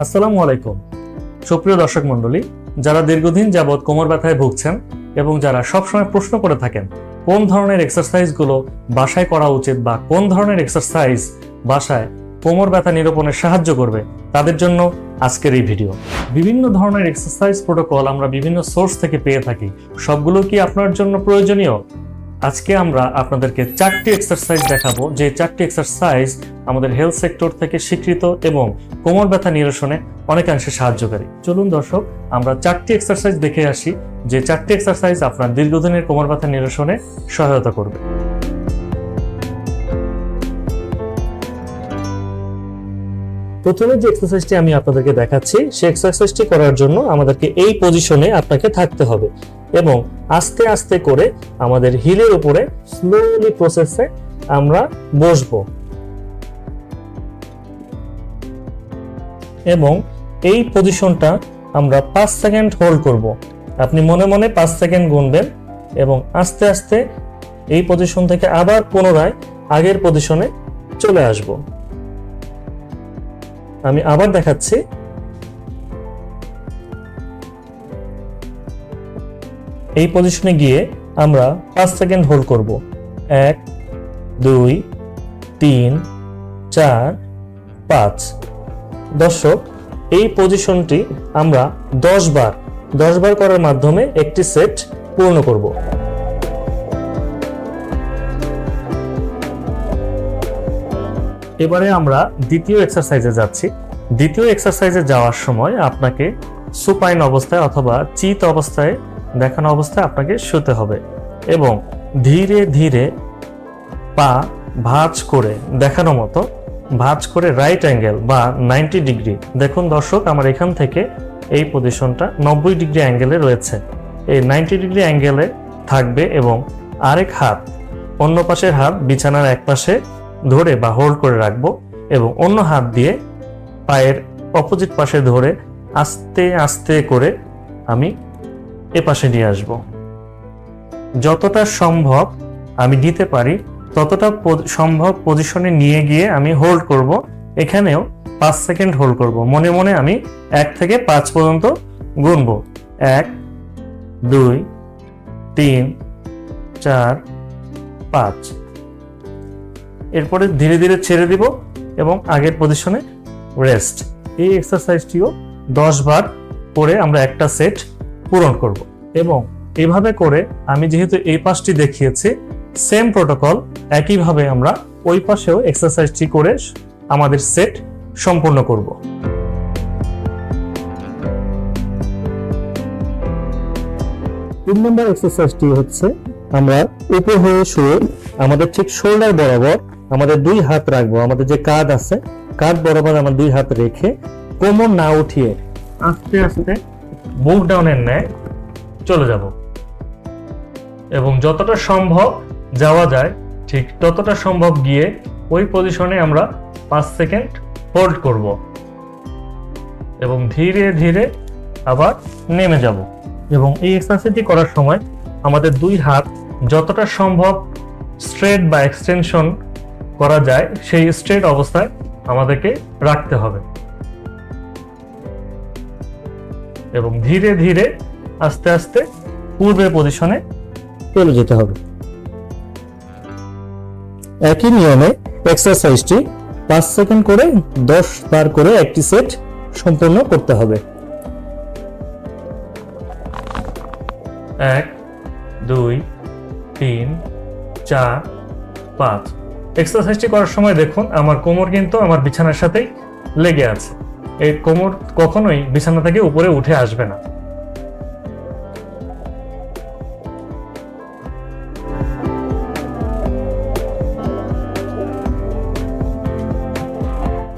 আসসালামু আলাইকুম সুপ্রিয় দর্শক মণ্ডলী, যারা দীর্ঘদিন যাবৎ কোমর ব্যথায় ভুগছেন এবং যারা সবসময় প্রশ্ন করে থাকেন কোন ধরনের এক্সারসাইজগুলো বাসায় করা উচিত বা কোন ধরনের এক্সারসাইজ বাসায় কোমর ব্যথা নিরূপণে সাহায্য করবে, তাদের জন্য আজকের এই ভিডিও। বিভিন্ন ধরনের এক্সারসাইজ প্রোটোকল আমরা বিভিন্ন সোর্স থেকে পেয়ে থাকি, সবগুলো কি আপনার জন্য প্রয়োজনীয়? আজকে আমরা আপনাদেরকে 4টি এক্সারসাইজ দেখাবো, যে 4টি এক্সারসাইজ আমাদের হেলথ সেক্টর থেকে স্বীকৃত এবং কোমর ব্যথা নিরসনে অনেকাংশে সাহায্যকারী। চলুন দর্শক, আমরা 4টি এক্সারসাইজ দেখে আসি, যে 4টি এক্সারসাইজ আপনার দীর্ঘদিনের কোমর ব্যথা নিরসনে সহায়তা করবে। প্রথমে যে এক্সারসাইজটি আমি আপনাদেরকে দেখাচ্ছি, সেই এক্সারসাইজটি করার জন্য আমাদেরকে এই পজিশনে আপনাকে থাকতে হবে এবং আস্তে আস্তে করে আমাদের হিলের উপরে স্লোলি প্রসেসে আমরা বসবো এবং এই পজিশনটা আমরা 5 সেকেন্ড হোল্ড করব। আপনি মনে মনে 5 সেকেন্ড গুনবেন এবং আস্তে আস্তে এই পজিশন থেকে আবার পুনরায় আগের পজিশনে চলে আসব। আমি আবার দেখাচ্ছি। এই পজিশনে গিয়ে আমরা 5 সেকেন্ড হোল্ড করব। 1 2 3 4 5। দর্শক, এই পজিশনটি আমরা 10 বার করার মাধ্যমে একটি সেট পূর্ণ করব। এবারে আমরা দ্বিতীয় এক্সারসাইজে যাচ্ছি। দ্বিতীয় এক্সারসাইজে যাওয়ার সময় আপনাকে সুপাইন অবস্থায় অথবা চিত অবস্থায় দেখানো অবস্থায় আপনাকে শুতে হবে এবং ধীরে ধীরে পা ভাঁজ করে দেখানো মতো ভাঁজ করে রাইট অ্যাঙ্গেল বা 90 ডিগ্রি। দেখুন দর্শক, আমার এখান থেকে এই পজিশনটা 90 ডিগ্রি অ্যাঙ্গেলে রয়েছে। এই 90 ডিগ্রি অ্যাঙ্গেলে থাকবে এবং আরেক হাত, অন্য পাশের হাত বিছানার এক পাশে ধরে বা হোল্ড করে রাখবো এবং অন্য হাত দিয়ে পায়ের অপোজিট পাশে ধরে আস্তে আস্তে করে আমি এ পাশে নিয়ে আসব। যতটা সম্ভব আমি দিতে পারি ততটা সম্ভব পজিশনে নিয়ে গিয়ে আমি হোল্ড করব। এখানেও 5 সেকেন্ড হোল্ড করব। মনে মনে আমি 1 থেকে 5 পর্যন্ত গুনব। 1 2 3 4 5। এরপরে ধীরে ধীরে ছেড়ে দিব এবং আগের পজিশনে রেস্ট। এই এক্সারসাইজটিও 10 বার করে আমরা একটা সেট পূরণ করব এবং এভাবে করে আমি যেহেতু এই পাশটি দেখিয়েছি, সেম প্রোটোকল একইভাবে আমরা ওই পাশেও এক্সারসাইজটি করে আমাদের সেট সম্পূর্ণ করব। 3 নম্বর এক্সারসাইজটি হচ্ছে, আমরা উপর হয়ে শুয়ে আমাদের ঠিক শোল্ডার বরাবর আমাদের 2 হাত রাখবো। আমাদের যে কাঁধ আছে, কাঁধ বরাবর আমার 2 হাত রেখে কোমর না উঠিয়ে আস্তে আস্তে বুক ডাউনের ন্যায় চলে যাব এবং যতটা সম্ভব যাওয়া যায় ঠিক ততটা সম্ভব গিয়ে ওই পজিশনে আমরা 5 সেকেন্ড হোল্ড করব এবং ধীরে ধীরে আবার নেমে যাব। এবং এই এক্সারসাইজটি করার সময় আমাদের 2 হাত যতটা সম্ভব স্ট্রেট বা এক্সটেনশন করা যায় সেই স্ট্রেট অবস্থায় আমাদেরকে রাখতে হবে এবং ধীরে ধীরে আস্তে আস্তে পূর্বের পজিশনে চলে যেতে হবে। একই নিয়মে এক্সারসাইজটি 5 সেকেন্ড করে 10 বার করে একটি সেট সম্পূর্ণ করতে হবে। 1 2 3 4 5। এক্সারসাইজটি করার সময় দেখুন আমার কোমর কিন্তু আমার বিছানার সাথেই লেগে আছে। এই কোমর কখনোই বিছানা থেকে উপরে উঠে আসবে না।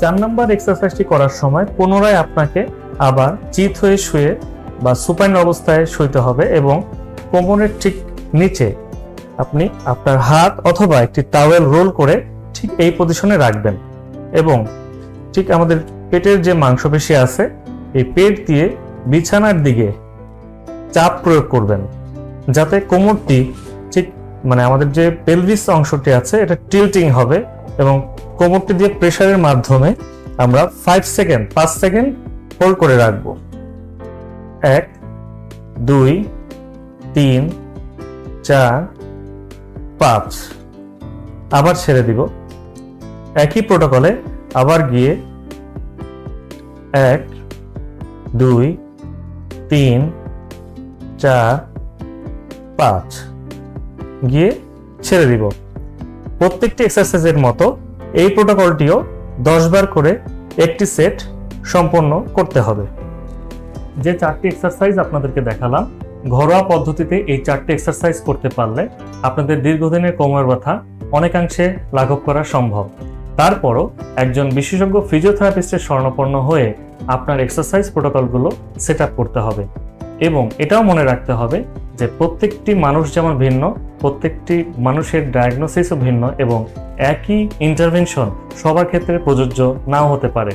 চার নম্বর এক্সারসাইজটি করার সময় পুনরায় আপনাকে আবার চিত হয়ে শুয়ে বা সুপাইন অবস্থায় শুইতে হবে এবং কোমরের ঠিক নিচে আপনি আপনার হাত অথবা একটি টাওয়েল রোল করে ঠিক এই পজিশনে রাখবেন এবং ঠিক আমাদের পেটের যে মাংসপেশি আছে, এই পেট দিয়ে বিছানার দিকে চাপ প্রয়োগ করবেন যাতে কোমরটি ঠিক আমাদের যে পেলভিস অংশটি আছে এটা টিল্টিং হবে এবং কোমরটি দিয়ে প্রেসারের মাধ্যমে আমরা 5 সেকেন্ড হোল্ড করে রাখবো। 1 2 3 4 5, আবার ছেড়ে দিব। একই প্রোটোকলে আবার গিয়ে 1 2 3 4 5 গিয়ে ছেড়ে দিব। প্রত্যেকটি এক্সারসাইজের মতো এই প্রোটোকলটিও 10 বার করে একটি সেট সম্পন্ন করতে হবে। যে 4টি এক্সারসাইজ আপনাদেরকে দেখালাম, ঘরোয়া পদ্ধতিতে এই 4টি এক্সারসাইজ করতে পারলে আপনাদের দীর্ঘদিনের কোমর ব্যথা অনেকাংশে লাঘব করা সম্ভব। তারপরও একজন বিশেষজ্ঞ ফিজিওথেরাপিস্টের শরণাপন্ন হয়ে আপনার এক্সারসাইজ প্রোটোকলগুলো সেট আপ করতে হবে। এবং এটাও মনে রাখতে হবে যে প্রত্যেকটি মানুষ যেমন ভিন্ন, প্রত্যেকটি মানুষের ডায়াগনোসিসও ভিন্ন এবং একই ইন্টারভেনশন সবার ক্ষেত্রে প্রযোজ্য নাও হতে পারে।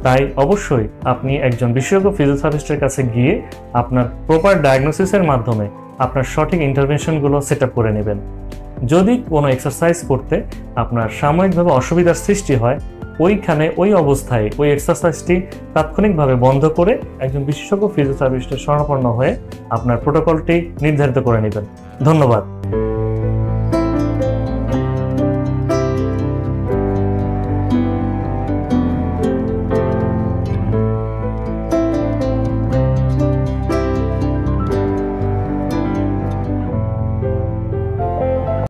তাই অবশ্যই আপনি একজন বিশেষজ্ঞ ফিজিওথেরাপিস্টের কাছে গিয়ে আপনার প্রপার ডায়াগনোসিসের মাধ্যমে আপনার সঠিক ইন্টারভেনশনগুলো সেট আপ করে নেবেন। যদি কোনো এক্সারসাইজ করতে আপনার সাময়িকভাবে অসুবিধার সৃষ্টি হয়, ওইখানে ওই অবস্থায় ওই এক্সারসাইজটি তাৎক্ষণিকভাবে বন্ধ করে একজন বিশেষজ্ঞ ফিজিওথেরাপিস্টের শরণাপন্ন হয়ে আপনার প্রোটোকলটি নির্ধারিত করে নেবেন। ধন্যবাদ।